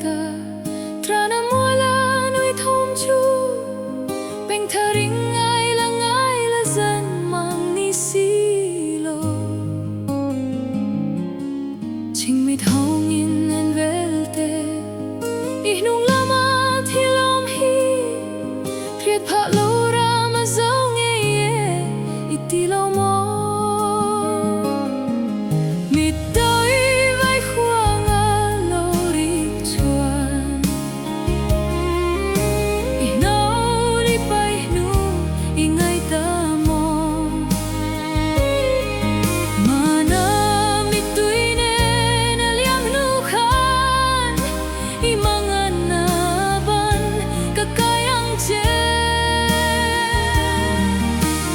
ta tra na mua la nuôi thôm chu bên thờ ring ai là dân mang ni xì lô chinh mi thâu nhìn en velte ich nung lama thi lom hi triệt phạ lô ra mà dấu nghe ye iti lâu mò mi tới vai khoa ngã lô đi chuan i nâu đi bay nu i ngay ta mò mà na mi tui ne na liang nu khan i mangan na ban kakayang che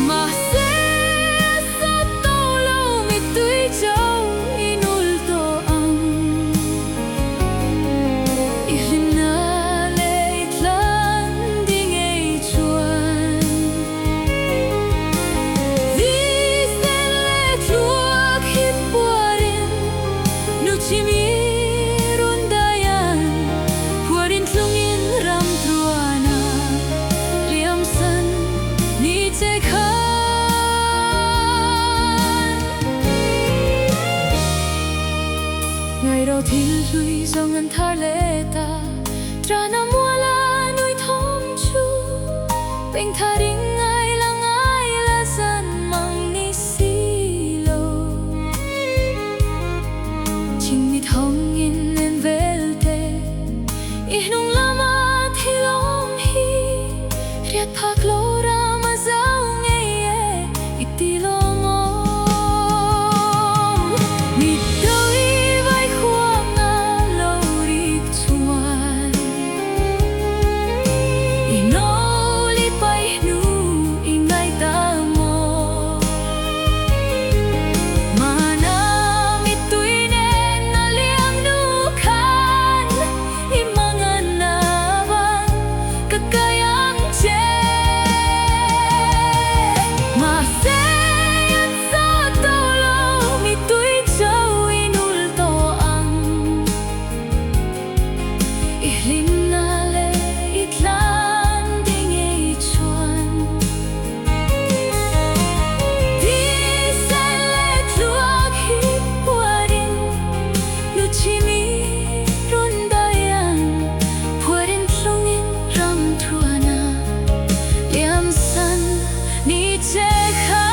mà sẽ sa tô lâu mi tui châu i nul to ang i rin na le tlan ding ei chuan vi se le chuak hi puarin nu chi mi run dayan puarin tlungin ram truana liam san ni che khan ngày đầu thiên lui do ngân thar lệ ta tra na mua la nuôi thôm chu bên tha ring ai là dân mang ni xì lô chinh mi thong in en velte ich nung lama thi lom hi riat phak lo ra ma zau nghe ye iti lo mom mi tới vai khoa ngã lâu đi chuan i nâu li bay nu i ngay ta mò mà na mi tui ne na liang nu khan i mangan na ban kakayang che mà sẽ sa tô lâu mi tui châu i nul to ang i rin na le i tlan ding ei chuan vi se le tluak hi puarin nu chi mi run dayan puarin tlungin ram truana liam san ni che khan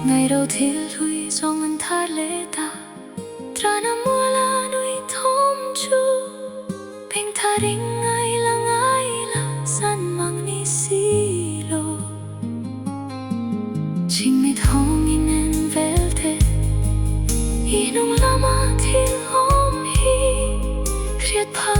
ngày đầu thiên lui do ngân thar lệ ta tra na mua la nuôi thôm chu bên tha ring ai là dân mang ni xì lô chinh mi thong in en velte i nung lama thi lom hi riat phak